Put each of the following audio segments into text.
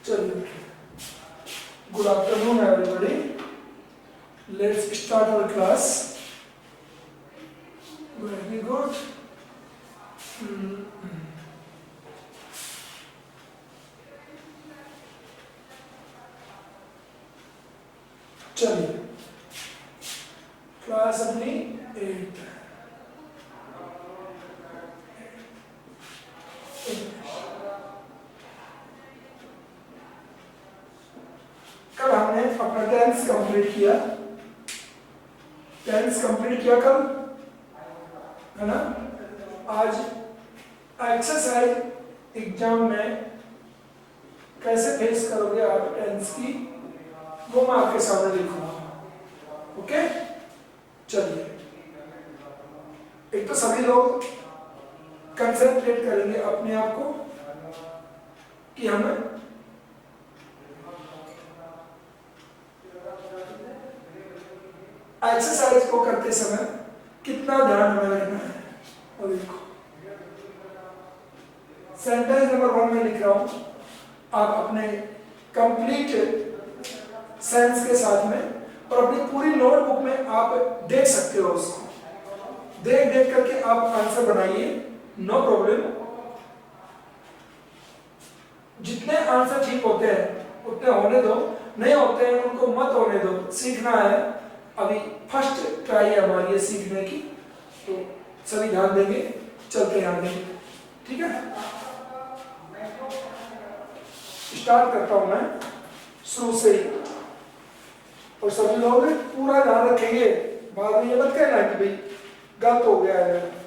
चलिए, good afternoon everybody, let's start our class. Very good. चलिए, class अपनी 8 कल हमने अपना टेंस कंप्लीट किया। टेंस कंप्लीट किया कल, है ना। आज एक्सरसाइज एग्जाम में कैसे फेस करोगे आप टेंस की, वो मैं आपके सामने लिखूंगा। ओके, चलिए। एक तो सभी लोग कंसंट्रेट करेंगे अपने आप को कि हमें एक्सरसाइज को करते समय कितना ध्यान हमें रखना है। और देखो, सेंटेंस नंबर 1 में लिख रहा हूं, आप अपने कंप्लीट सेंस के साथ में और अपनी पूरी नोटबुक में आप देख सकते हो। उसको देख देख करके आप आंसर बनाइए, नो प्रॉब्लम। जितने आंसर ठीक होते हैं उतने होने दो, नहीं होते हैं उनको मत होने दो। सीखना है, अभी फर्स्ट ट्राई है हमारी ये सीखने की, तो सभी ध्यान देंगे। चलते हैं आगे, ठीक है। स्टार्ट करता हूं मैं शुरू से ही, और सभी लोग पूरा ध्यान रखेंगे। बाद में ये मत कहना कि भाई गलत हो गया है।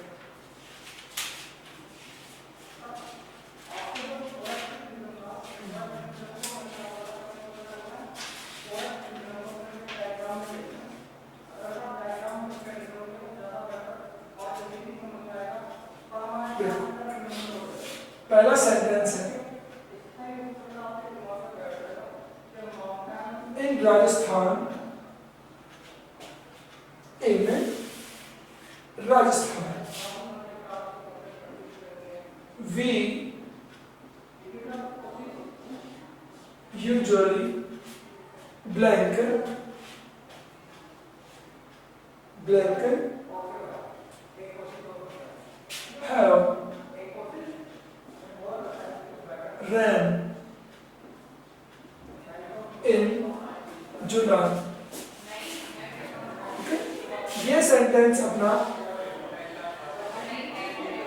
पहला सेंटेंस है, in Rajasthan, in Rajasthan we usually blank have ran in July। ये सेंटेंस अपना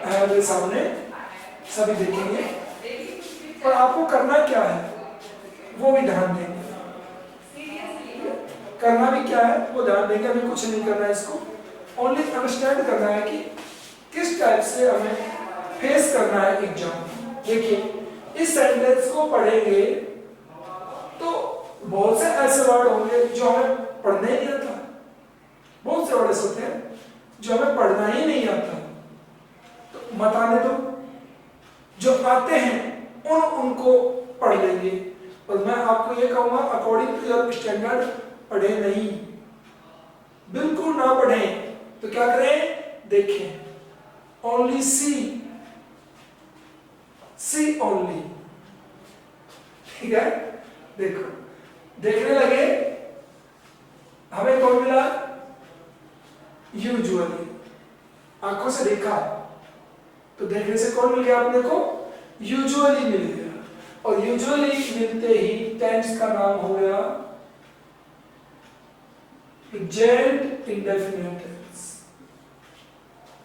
है मेरे सामने, सभी देखेंगे। और आपको करना क्या है वो भी ध्यान देंगे। करना भी क्या है वो ध्यान देंगे। अभी कुछ नहीं करना है, इसको ओनली अंडरस्टैंड करना है कि किस टाइप से हमें फेस करना है एग्जाम। देखिए, इस सेंटेंस को पढ़ेंगे तो बहुत से ऐसे वर्ड होंगे जो हमें पढ़ने ही नहीं आता। बहुत से वर्ड ऐसे होते हैं जो हमें पढ़ना ही नहीं आता, तो मत आने दो। जो आते हैं उनको पढ़ लेंगे। और मैं आपको ये कहूंगा, अकॉर्डिंग टू योर स्टैंडर्ड पढ़े नहीं, बिल्कुल ना पढ़ें। तो क्या करें, देखें, ओनली सी ओनली, ठीक है। देखो, देखने लगे, हमें कौन मिला, यूजुअली। आंखों से देखा तो देखने से कौन मिल गया अपने को, यूजुअली मिल गया। और यूजुअली मिलते ही टेंस का नाम हो गया present indefinite tense.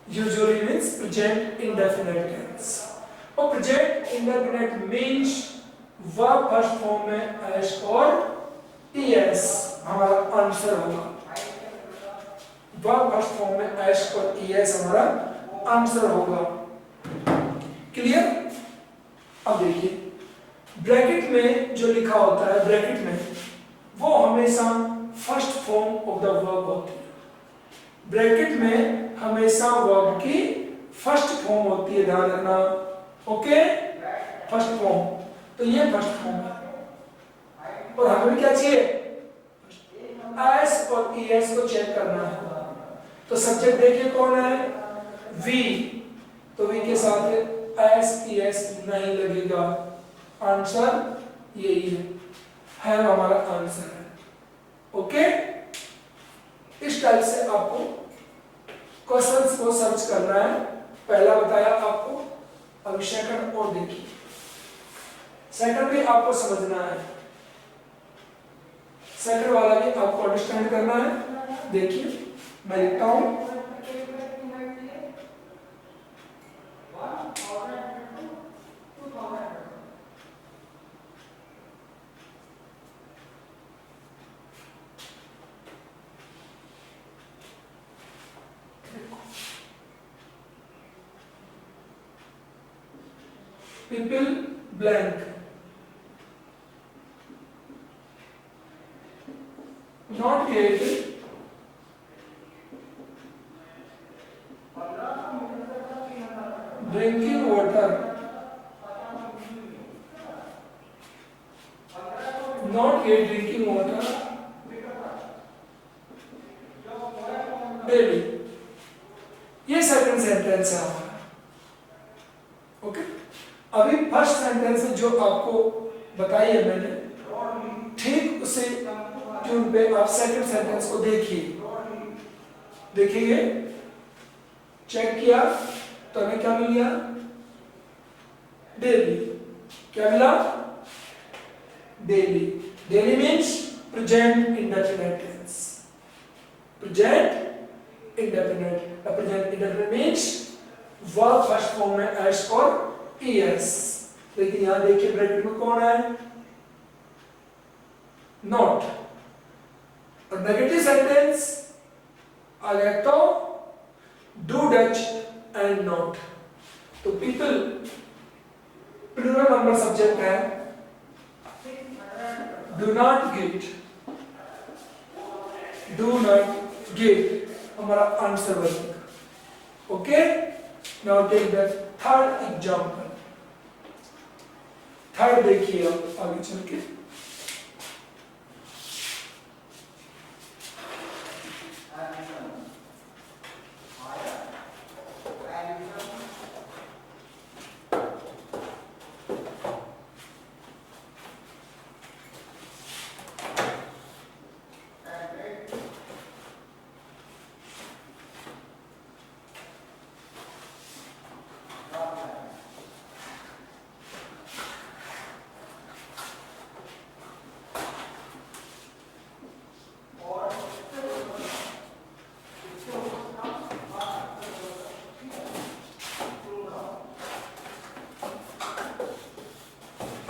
Usually means present indefinite tense. और present indefinite means verb first form में एस और ईएस हमारा आंसर होगा। वर्ब फर्स्ट फॉर्म में एस और ईएस हमारा आंसर होगा। क्लियर। अब देखिए, ब्रैकेट में जो लिखा होता है, ब्रैकेट में वो हमेशा first form of the verb होती है। ब्रैकेट में हमेशा वर्ब की फर्स्ट फॉर्म होती है, ध्यान रखना। ओके, फर्स्ट फॉर्म, तो ये फर्स्ट फॉर्म है। और हमें क्या चाहिए, एस और ईएस को चेक करना है। तो सब्जेक्ट देखिए कौन है, वी, तो वी के साथ एस ईएस नहीं लगेगा, आंसर यही है हमारा आंसर है। ओके, इस टाइप से आपको क्वेश्चंस को सर्च करना है। पहला बताया आपको, अब सेकंड और देखिए। सेकंड भी आपको समझना है, सेकंड वाला भी आपको अंडरस्टैंड करना है। देखिए मैं लिखता हूं, people blank not get drinking water, not get drinking water daily। ये सेकंड सेंटेंस है हमारा। ओके, अभी फर्स्ट सेंटेंस जो आपको बताई है मैंने, ठीक उसे ट्यून पे आप सेकंड सेंटेंस को देखिए। देखिए, चेक किया तो हमें क्या मिल गया? डेली। क्या मिला? Daily. Daily means present indefinite tense. Present indefinite. Present indefinite means verb first form में एस और ईएस। लेकिन यहां देखिए ब्रैकेट में कौन है? नॉट। और नेगेटिव सेंटेंस आ गया तो डू डच एंड नॉट। तो पीपल प्लूरल नंबर सब्जेक्ट है, do not get, do not get हमारा आंसर बनेगा। Okay, now take the third example. Third देखिए अब आगे चल के।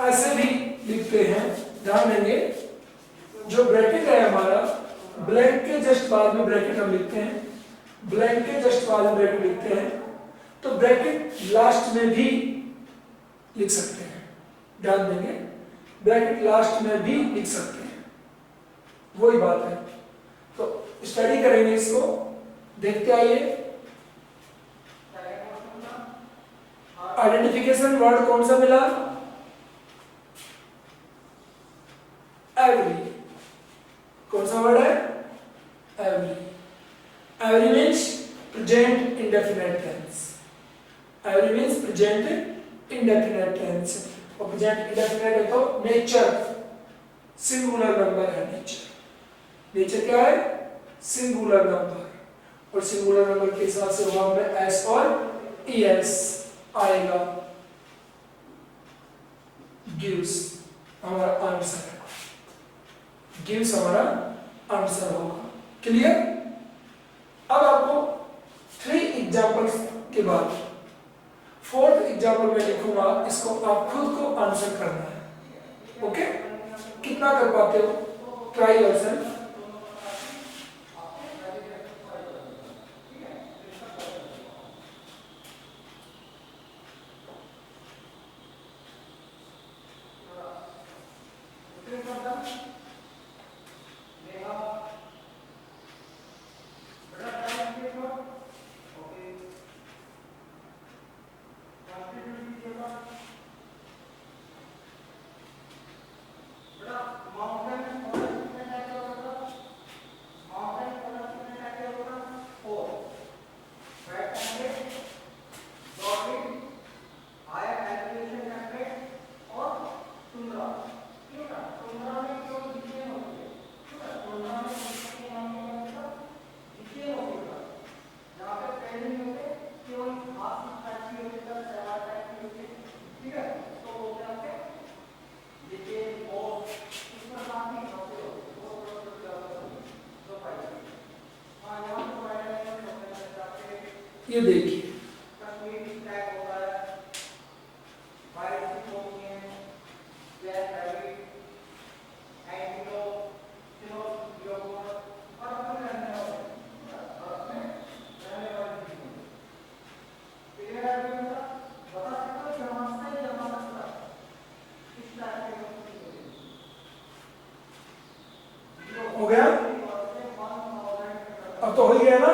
ऐसे भी लिखते हैं, ध्यान देंगे। जो ब्रैकेट है हमारा, ब्लैंक के जस्ट बाद में ब्रैकेट हम लिखते हैं, ब्लैंक के जस्ट बाद में ब्रैकेट लिखते हैं, तो ब्रैकेट लास्ट में भी लिख सकते हैं। ध्यान देंगे, ब्रैकेट लास्ट में भी लिख सकते हैं, वही बात है। तो स्टडी करेंगे इसको, देखते आइए। आइडेंटिफिकेशन वर्ड कौन सा मिला? एवरी। कौन सा वर्ड है? Every. Every means present indefinite tense. Every means present indefinite tense. और प्रेजेंट इंडेफिनिट है तो नेचर सिंगुलर नंबर है। नेचर, नेचर क्या है? Singular number. और सिंगुलर नंबर के हिसाब से वर्ब में एस और ईएस आएगा। गिव्स हमारा आंसर है, गिव्स हमारा आंसर होगा। क्लियर? अब आपको 3 एग्जांपल्स के बाद 4th एग्जांपल में लिखूंगा, इसको आप खुद को आंसर करना है। ओके, कितना कर पाते हो? Try yourself. ये देखिए हो गया, अब तो हो ही गया ना।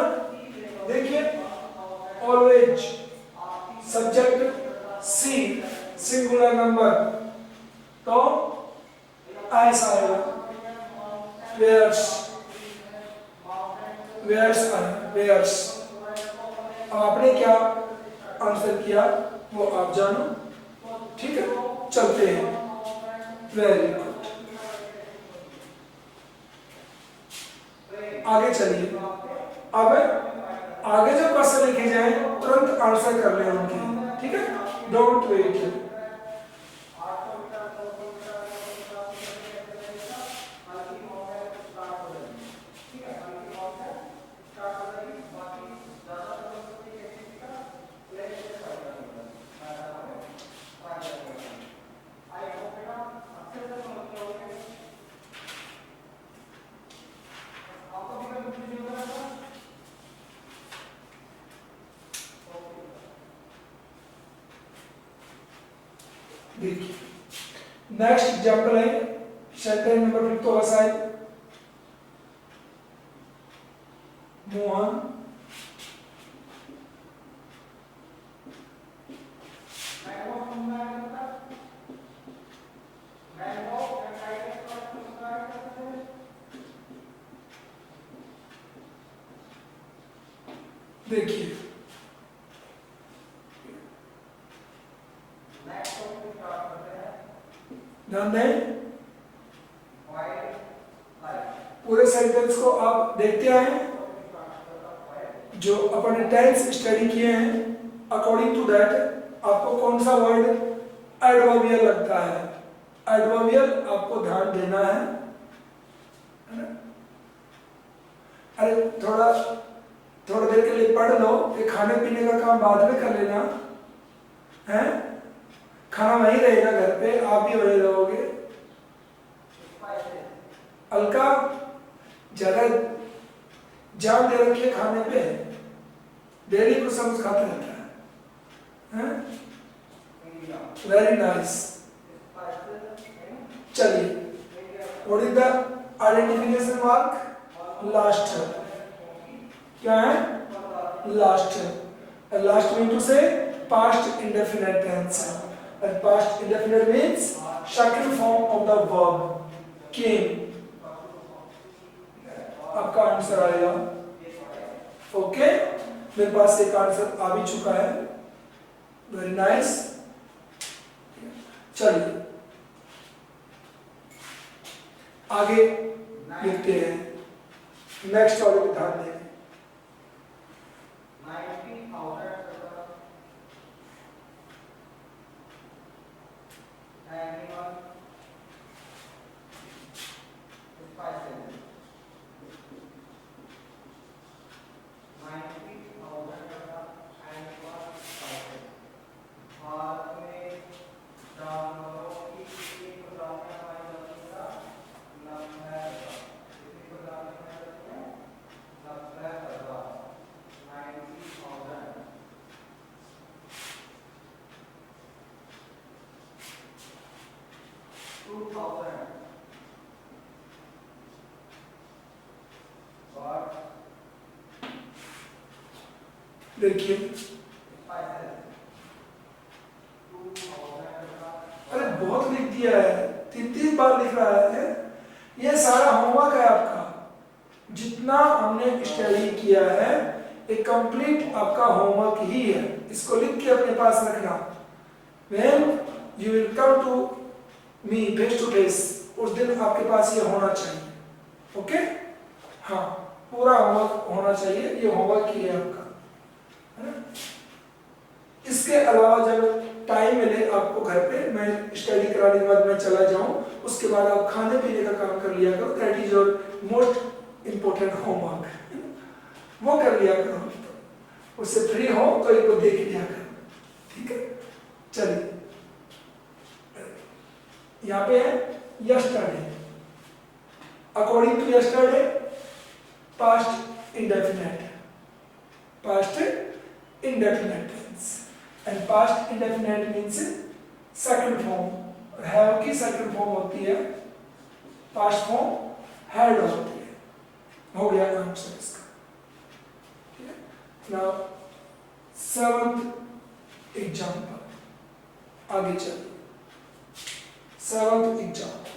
देखिए ऑलवेज सब्जेक्ट सी सिंगुलर नंबर, तो ऐसा आएगा वेयर्स, वेयर्स। अब आपने क्या आंसर किया वो आप जानो, ठीक है, चलते हैं। वेरी गुड, आगे चलिए। अब आगे जो क्वेश्चन लिखे जाए तुरंत आंसर कर ले उनके, ठीक है, डोंट वेट। देखिए नेक्स्ट एग्जांपल है सेंटेंस नंबर 5 तो ऐसा है, मोहन देखिए ध्यान दें, पूरे सेंटेंस को आप देखते हैं जो अपने टेंस स्टडी किए हैं, अकॉर्डिंग टू दैट आपको कौन सा वर्ड एडवर्बियल लगता है, एडवर्बियल आपको ध्यान देना है ना? अरे थोड़ा देर के लिए पढ़ लो, ये खाने पीने का काम बाद में कर लेना है, खाना वहीं रहेगा घर पे, आप भी वहीं रहोगे। अलका ज्यादा जान दे रखिए खाने पे, डेली कुछ समझ खाते रहता है, वेरी नाइस। चलिए, what is the identification mark? Last, क्या है? लास्ट। लास्ट मीन टू से past indefinite tense, and past indefinite means second form of the verb came। आपका आंसर आएगा, ओके, मेरे पास एक आंसर आ भी चुका है, वेरी नाइस। चलिए आगे लिखते हैं, नेक्स्ट वाले पे ध्यान दें। देखिए अरे बहुत लिख दिया है, 3 बार लिख रहा है। ये सारा होमवर्क है आपका, जितना हमने स्टडी किया है एक कंप्लीट आपका होमवर्क ही है, इसको लिख के अपने पास रखना। When you will come to me face to face, उस दिन आपके पास ये होना चाहिए, ओके? हाँ, पूरा होमवर्क होना चाहिए, ये होमवर्क ही है आपका, है ना? इसके अलावा जब टाइम मिले आपको घर पे, मैं स्टडी कराने के बाद मैं चला जाऊं, उसके बाद आप खाने पीने का काम कर लिया करो, that is your most important homework, वो कर लिया करो। उससे फ्री हो तो इनको देख लिया करो, ठीक है। चलिए यहाँ पे है yesterday, according to yesterday past indefinite, past indefinite tense, and past indefinite means second form. Have की सेकंड फॉर्म होती है, पास्ट फॉर्म हैड होती है। हो गया आंसर इसका, ठीक है। नाउ सेवंथ एग्जाम्पल, आगे चलिए। सेवंथ एग्जाम्पल,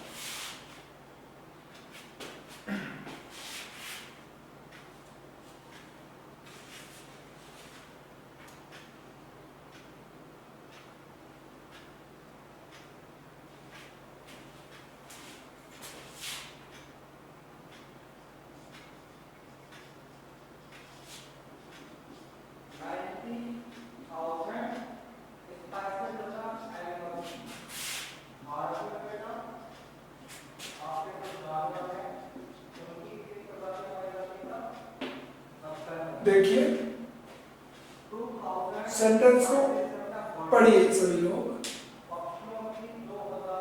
देखिए सेंटेंस को पढ़िए सभी लोग,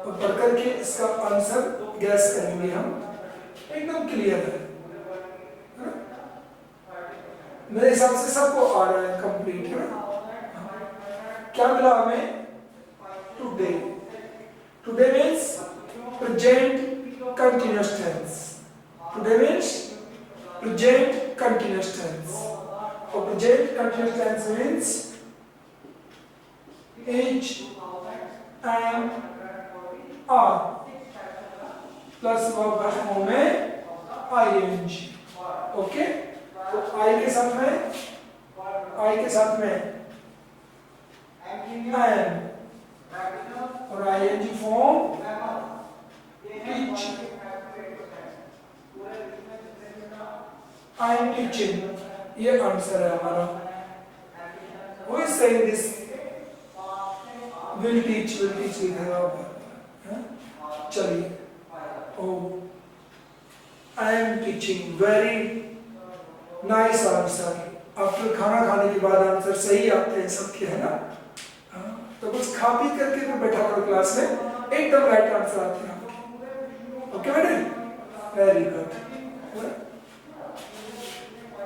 तो पढ़ करके इसका आंसर गैस करेंगे हम, एकदम क्लियर है ना? मेरे हिसाब से सबको आ रहा है कंप्लीट, है ना? क्या मिला हमें? Today, today means present continuous tense, today means present continuous tense, or present continuous tense means is, am, are plus verb form में ing, ओके। तो I के साथ में, I के साथ में am और ing form teach, I am teaching, ये आंसर है हमारा। Who is saying this? Will teach लिखेगा ऊपर, चलिए। Oh, I am teaching, very nice answer। After खाना खाने के बाद आंसर सही आते हैं सबके, है ना? तो कुछ खा पी करके फिर बैठा करो क्लास में, एकदम राइट आंसर आते हैं आपके। ओके बेटे, very good,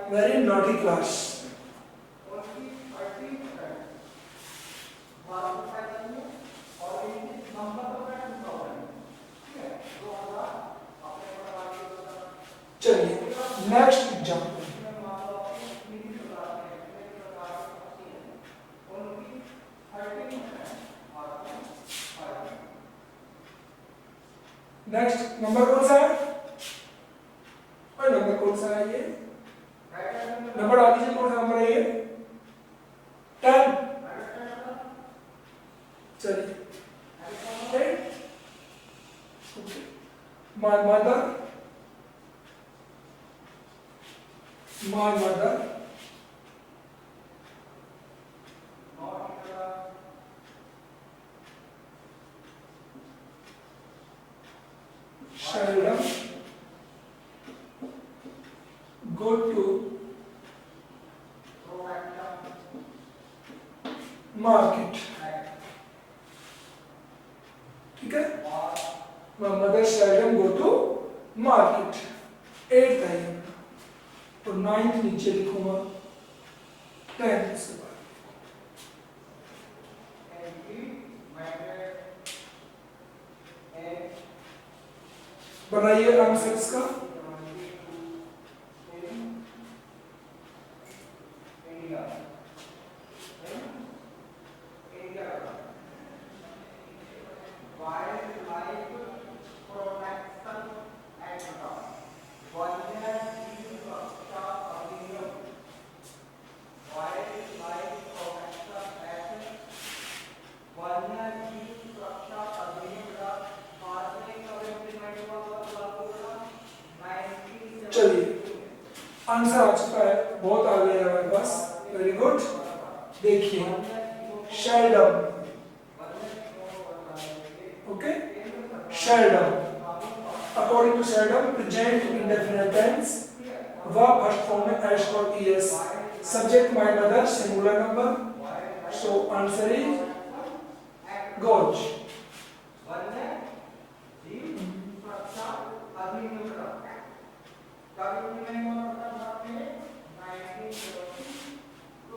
very naughty class। चलिए नेक्स्ट एग्जाम्पल, नेक्स्ट नंबर कौन सा है? और नंबर कौन सा है? ये नंबर आ दीजिए, कौन सा नंबर है ये? 10। चलिए my mother, my mother seldom go to market, ठीक है। My mother seldom go to market, 8th है और 9th नीचे लिखूंगा, 10th से बाद बनाइए आंसर इसका। आंसर आ चुका है, बहुत आ गया है हमारे पास, वेरी गुड। देखिए seldom, okay, seldom, according to seldom present indefinite tense, verb first form में एस और E S Subject my mother, singular number. So answer is goes.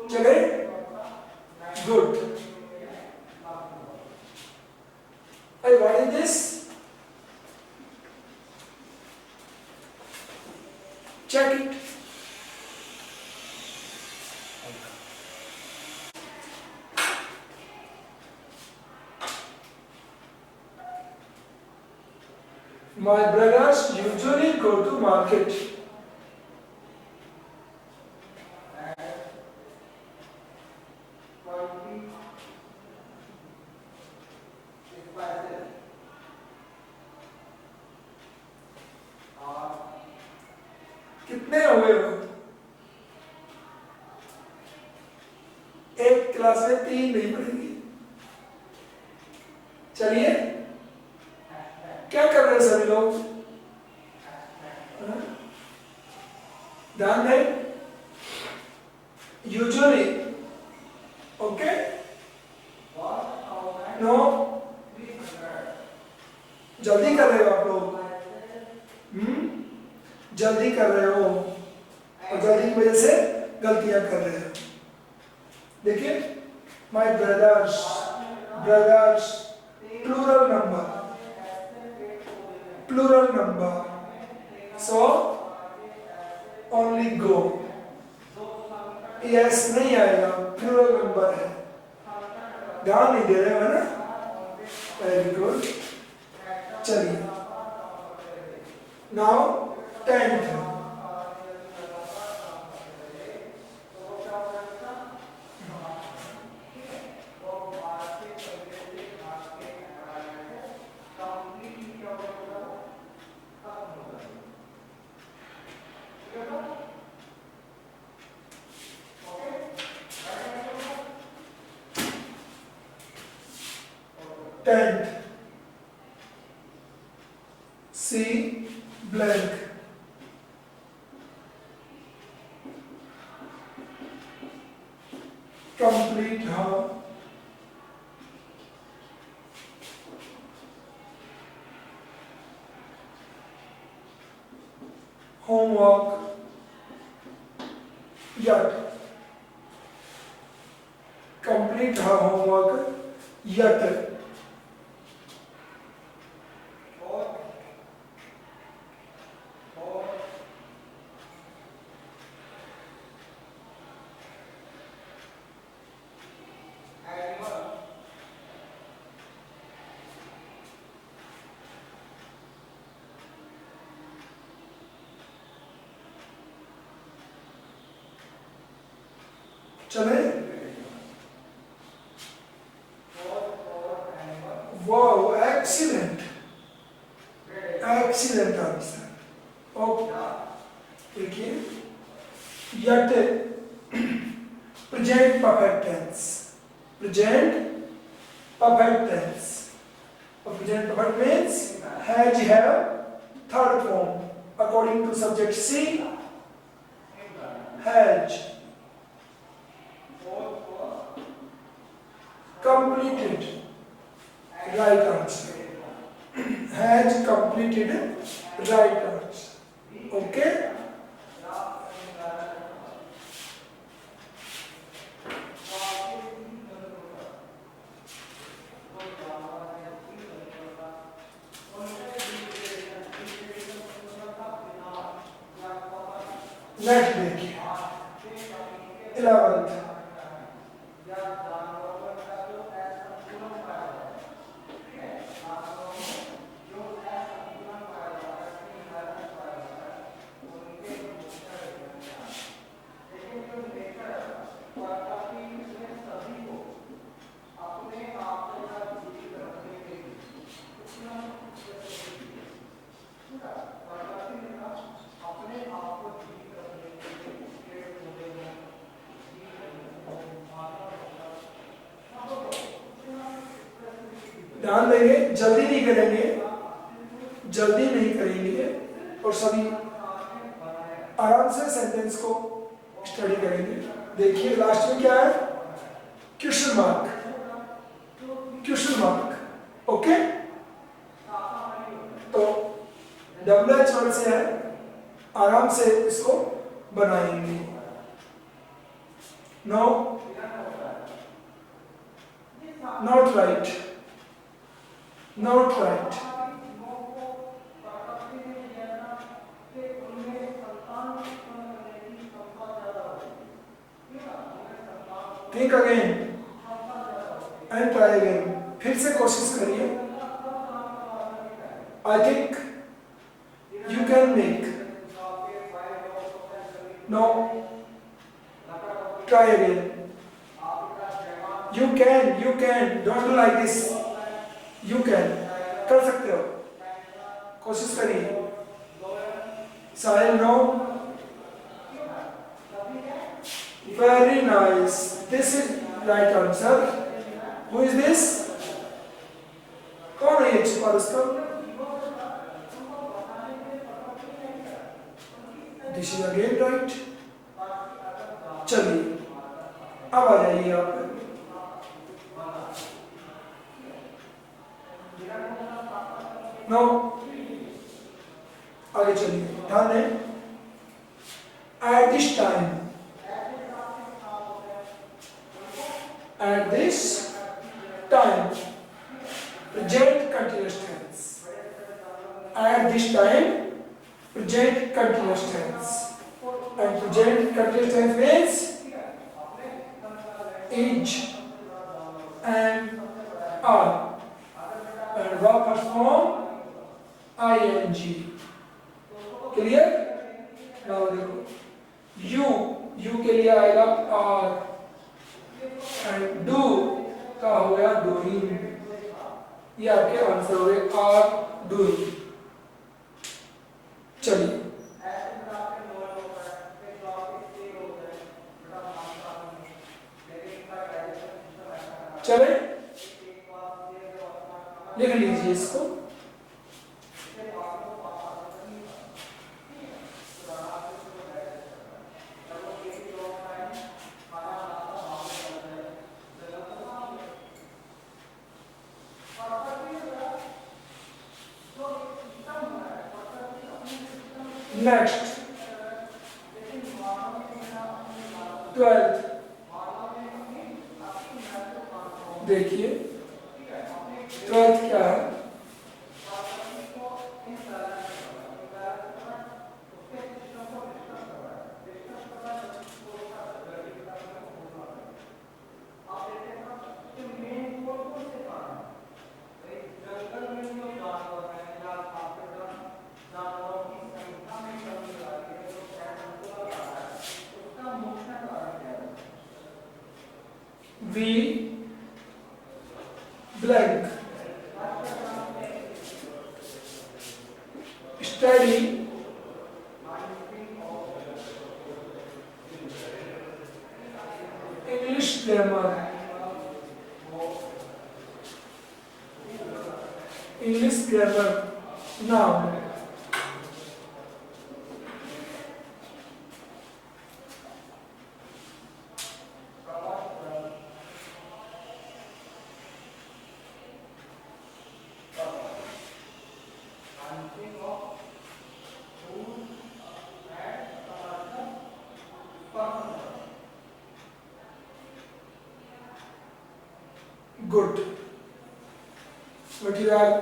चले? Good. Hey, what is this? Check it. My brothers usually go to market. कितने हुए हो? एक class में 3 नहीं पढ़ेंगे। चलिए, क्या कर रहे हैं सभी लोग? ध्यान दें। Usually, okay? नो, जल्दी कर रहे हो आप लोग? जल्दी कर रहे हो और जल्दी की वजह से गलतियां कर रहे हो। देखिए, my brothers, brothers plural number, so only go. E S नहीं आएगा, प्लूरल नंबर है। ध्यान नहीं दे रहे हो ना? Very good. चलिए, now 10th। C blank, complete her, homework yet, complete her homework yet, चले? Wow, excellent, excellent answer. Okay, देखिए, yet present perfect tense, present perfect tense. और present perfect means has, have, third form. According to subject C, has completed, right answer. Has completed, right answer. Okay? Next देखिए, 11th। ध्यान देंगे, जल्दी नहीं करेंगे, जल्दी नहीं करेंगे और सभी आराम से सेंटेंस को स्टडी करेंगे। देखिए लास्ट में क्या है, question mark, question mark. Okay, तो WH1 से है, आराम से इसको बनाएंगे। No not right, not right. Think again and try again, फिर से कोशिश करिए। I think you can make. No, try again. you can, don't do like this, you can, कर सकते हो, कोशिश करिए। साहिल, no, very nice, this is right answer। who is this? कौन है ये छुपा दोस्तों? this is again right। चलिए अब आ जाइए आप, नो आगे चलिए, ध्यान दें। At this time, at this time, present continuous tense. At this time, present continuous tense. And present continuous tense means is and are, and verb first form ing। Clear? now देखो, you के लिए आएगा are, and do का हो गया doing। ये आपके answer हो गए, are doing। चलिए चले, लिख लीजिए इसको। नेक्स्ट 12th, देखिए 12th क्या है। We blank study English grammar, English grammar now। Good, but you are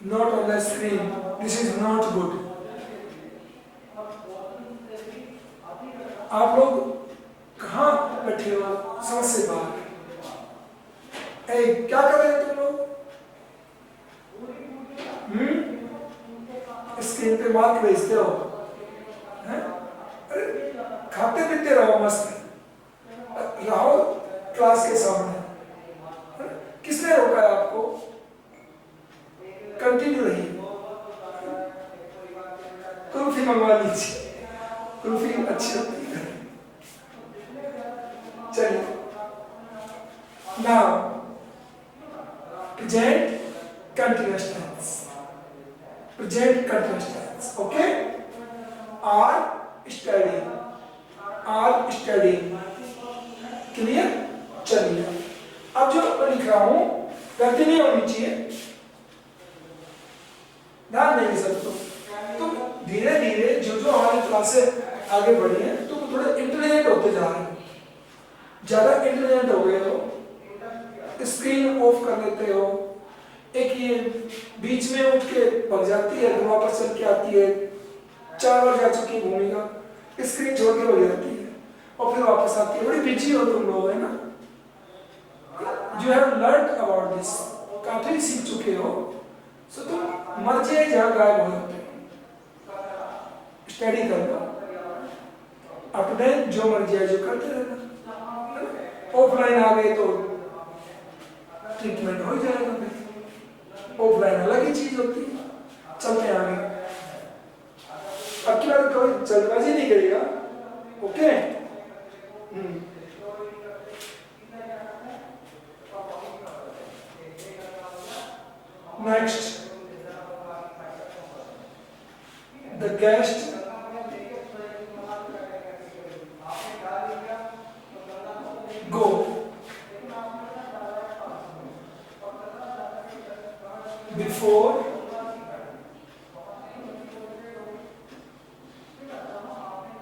not on the screen, this is not good। आप लोग कहाँ बैठे हो, समझ से बाहर। क्या कर रहे हो तुम लोग? स्क्रीन पे मार्क भेजते हो, अरे खाते पीते रहो, मस्त रहो क्लास के सामने। किसने रोका है आपको? कंटिन्यू रहिए। कुल्फी मंगवा लीजिए, कुल्फी अच्छी होती है। चलिए now present continuous tense, present continuous tense. Okay, are study, are studying. Clear? चलिए अब जो मैं लिख रहा हूं गलती नहीं होनी चाहिए, ध्यान देंगे सब। तो धीरे धीरे जो जो हमारी क्लासें आगे बढ़ी हैं तो थोड़े इंटेलिजेंट होते जा रहे हैं। ज्यादा इंटेलिजेंट हो गए हो, स्क्रीन ऑफ कर लेते हो, एक ये बीच में उठ के भग जाती है, फिर वापस चल के आती है, 4 बार जा चुकी है भूमिका, स्क्रीन छोड़ के भग जाती है और फिर वापस आती है। बड़ी बिजी हो तुम लोग, है ना? You have learn about this, काफी सीख चुके हो, सो तुम मर्जी जहाँ गायब हो जाते हो। स्टडी करना, अपने जो मर्जी है जो करते रहना। ऑफलाइन आ गए तो ट्रीटमेंट हो जाएगा, ऑफलाइन अलग ही चीज होती है। चलते हैं आगे। अब की बार कोई जल्दबाजी नहीं करेगा, okay? Next, the guest go before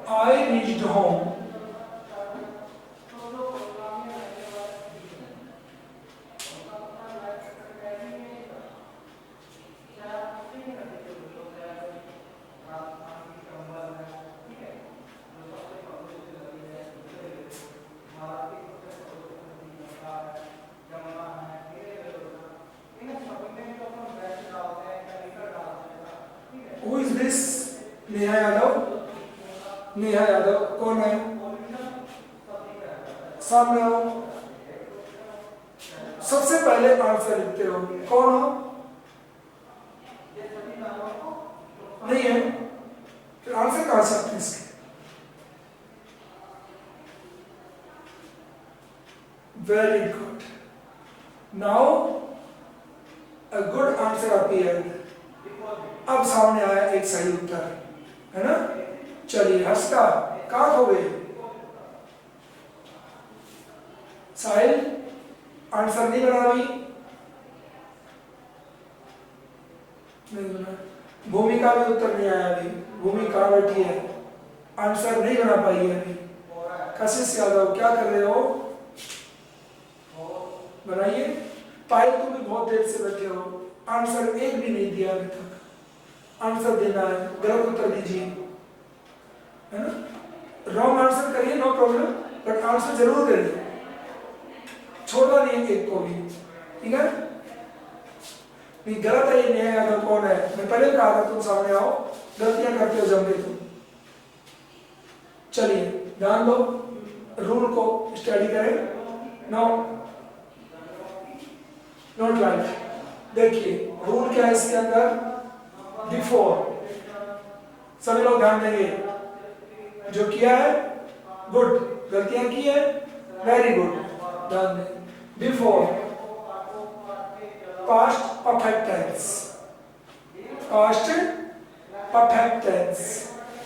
I reached home. Who is this? Neha Yadav. Neha Yadav कौन है? सामने आओ। सबसे पहले आंसर लिखते हो, कौन हो? नहीं है, फिर आंसर कहां से आते हैं इसके? Very good, now a good answer appeared. अब सामने आया एक सही उत्तर, है ना? चलिए हंसता कहां खो गए? साहिल आंसर नहीं बना अभी, नहीं बना। भूमिका भी उत्तर नहीं आया अभी, भूमिका बैठी है, आंसर नहीं बना पाई है अभी। कशिश यादव क्या कर रहे हो? बनाइए। पायल तुम भी बहुत देर से बैठे हो, आंसर एक भी नहीं दिया अभी तक। आंसर देना है, गलत उत्तर दीजिए, है ना? रॉन्ग आंसर करिए, नो प्रॉब्लम, बट आंसर जरूर करिए, छोड़ना नहीं एक को भी, ठीक है? नहीं गलत है ये। नेहा यादव कौन है? मैं पहले कहा था तुम सामने आओ, गलतियां करते हो जमते तुम। चलिए ध्यान दो, रूल को स्टडी करें। नाउ नोट राइट, देखिए रूल क्या है इसके अंदर? बिफोर, सभी लोग ध्यान देंगे। जो किया है गुड, गलतियां की है वेरी गुड, ध्यान दें। Before past perfect tense, past perfect tense,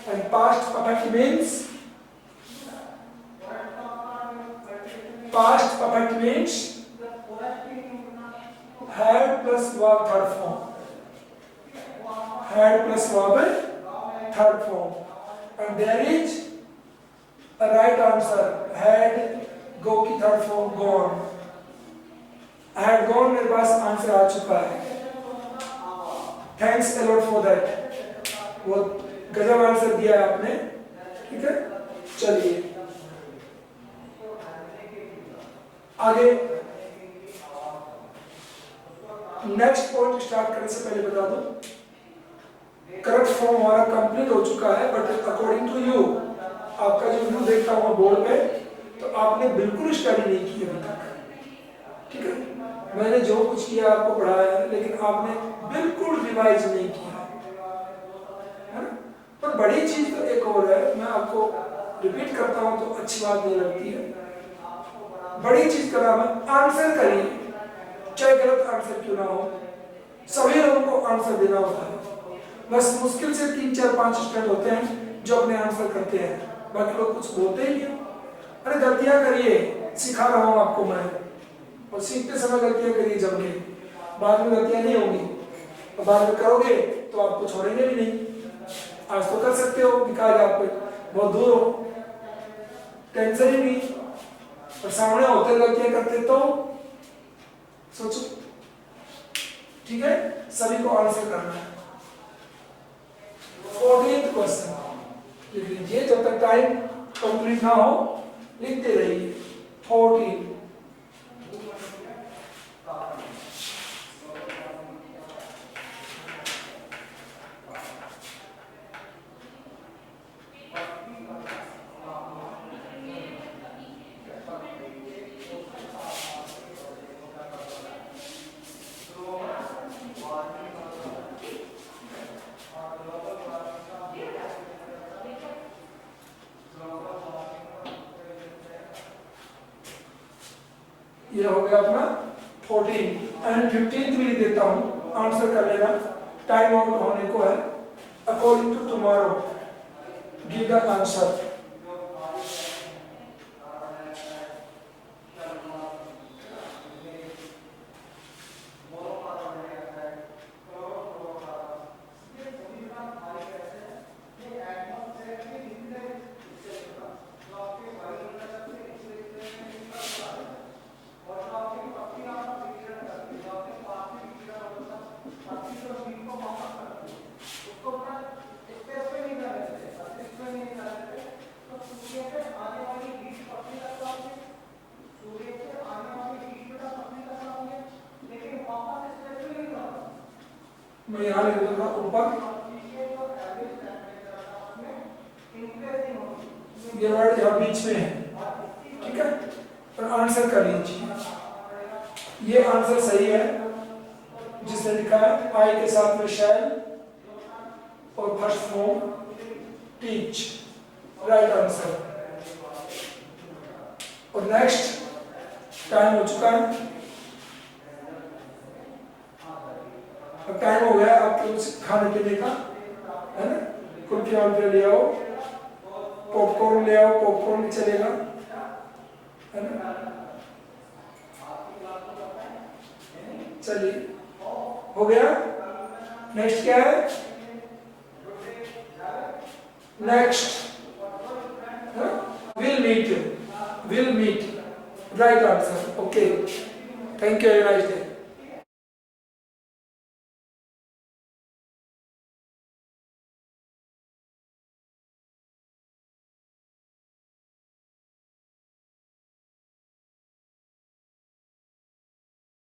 and past perfect means, past perfect means had plus verb third form, had plus verb third form, and there is a right answer, had go की third form gone, had gone मेरे पास answer आ चुका है। Thanks a lot for that, वो गजब answer दिया है आपने, ठीक है? चलिए आगे। नेक्स्ट पॉइंट स्टार्ट करने से पहले बता दो, करेक्ट फॉर्म हमारा कंप्लीट हो चुका है, बट अकॉर्डिंग टू यू, आपका जो व्यू देखता हूँ बोर्ड पे, तो आपने बिल्कुल स्टडी नहीं की अभी तक, ठीक है? मैंने जो कुछ किया आपको पढ़ाया है, लेकिन आपने बिल्कुल रिवाइज नहीं किया, है ना? पर बड़ी चीज तो एक और है, मैं आपको रिपीट करता हूँ तो अच्छी बात नहीं लगती है। बड़ी चीज का नाम है आंसर करिए, चाहे गलत आंसर क्यों ना हो, सभी लोगों को आंसर देना होता है। बस मुश्किल से 3 4 5 स्टूडेंट होते हैं जो अपने आंसर करते हैं, बाकी लोग कुछ बोलते ही नहीं। अरे गलतियां करिए, सिखा रहा हूं आपको मैं, और सीखते समय गलतियां करिए जम के, बाद में गलतियां नहीं होंगी, और बाद में करोगे तो आपको छोड़ेंगे भी नहीं। आज तो कर सकते हो, निकाल आप बहुत दूर हो, टेंशन ही नहीं, और सामने होते गलतियां करते तो सोचो। ठीक है, सभी को आंसर करना है। 14th क्वेश्चन लिख लीजिए, जब तक टाइम कंप्लीट ना हो लिखते रहिए। 14 ये हो गया अपना 14 एंड 15th भी देता हूं, आंसर कर लेना, टाइम आउट होने को है। According to tomorrow give the answer. मैं यहाँ लिख दूंगा ऊपर, ये वर्ड यहाँ बीच में है, ठीक है, और आंसर कर लीजिए। ये आंसर सही है जिसने लिखा है आई के साथ में शैल और first form teach, right answer. और नेक्स्ट टाइम हो चुका है, अब टाइम हो गया आपके खाने पीने का, है ना, कुल्फी वल्फी ले आओ, पॉपकॉर्न ले आओ, पॉपकॉर्न भी चलेगा, है ना। चलिए हो गया। नेक्स्ट क्या है, next will meet, right answer. Okay, thank you, have a nice day.